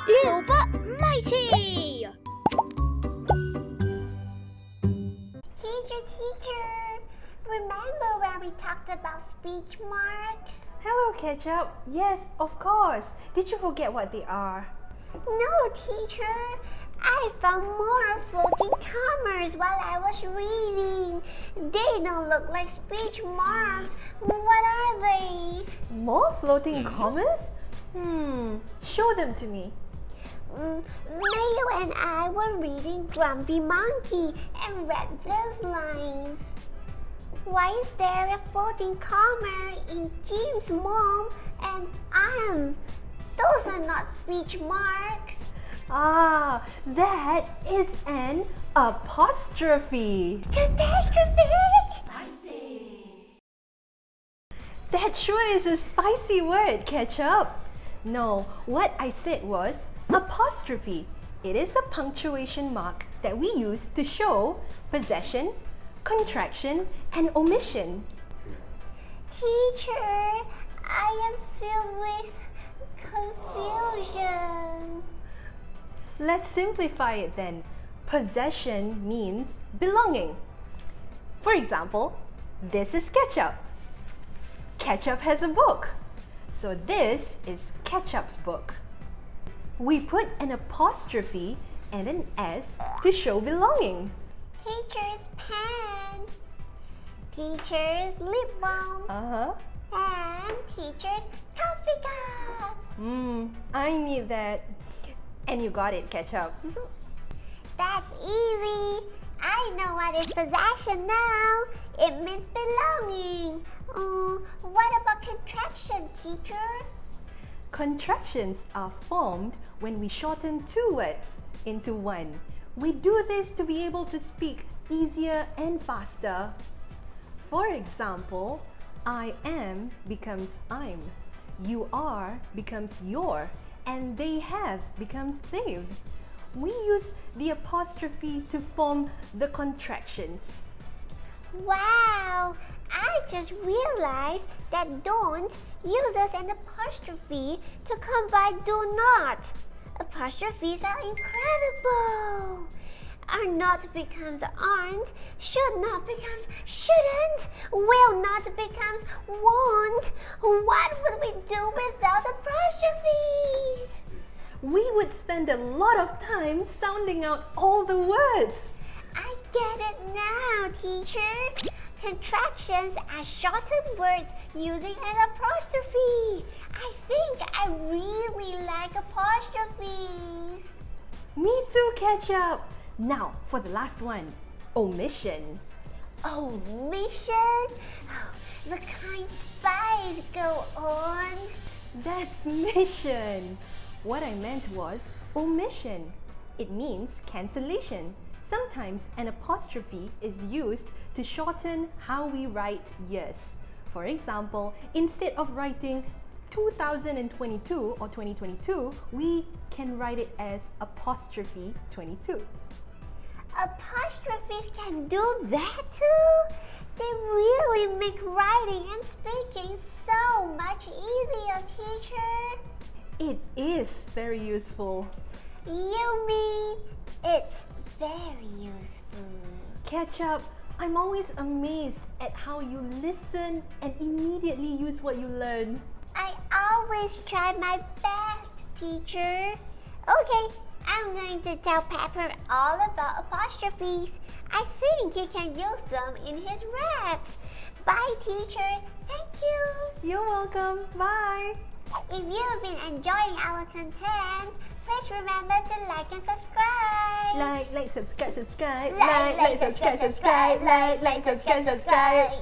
Little but mighty! Teacher, remember when we talked about speech marks? Hello, Ketchup. Yes, of course. Did you forget what they are? No, teacher. I found more floating commas while I was reading. They don't look like speech marks. What are they? More floating commas? Show them to me. Mayo and I were reading Grumpy Monkey and read these lines. Why is there a floating comma in Jim's mom and am? Those are not speech marks. Ah, that is an apostrophe. Catastrophe! That sure is a spicy word, Ketchup. No, what I said was apostrophe. It is a punctuation mark that we use to show possession, contraction, and omission. Teacher, I am filled with confusion. Let's simplify it then. Possession means belonging. For example, this is Ketchup. Ketchup has a book. So this is Ketchup's book. We put an apostrophe and an S to show belonging. Teacher's pen. Teacher's lip balm. And teacher's coffee cup. I need that. And you got it, Ketchup. That's easy. I know what is possession now. It means belonging. What about contraction, teacher? Contractions are formed when we shorten two words into one. We do this to be able to speak easier and faster. For example, I am becomes I'm, you are becomes your, and they have becomes they've. We use the apostrophe to form the contractions. Wow! I just realized that don't uses an apostrophe to combine do not. Apostrophes are incredible. Are not becomes aren't, should not becomes shouldn't, will not becomes won't. What would we do without apostrophes? We would spend a lot of time sounding out all the words. I get it now, teacher. Contractions are shortened words using an apostrophe. I think I really like apostrophes. Me too, Ketchup. Now for the last one, omission. Omission? The kind spies go on. That's mission. What I meant was omission. It means cancellation. Sometimes an apostrophe is used to shorten how we write years. For example, instead of writing 2022 or 2022, we can write it as apostrophe 22. Apostrophes can do that too? They really make writing and speaking so much easier, teacher. It is very useful. You mean it's very useful? Ketchup, I'm always amazed at how you listen and immediately use what you learn. I always try my best, teacher. Okay, I'm going to tell Pepper all about apostrophes. I think he can use them in his raps. Bye, teacher. Thank you. You're welcome. Bye. If you've been enjoying our content, please remember to like and subscribe. Like, subscribe. Like, subscribe.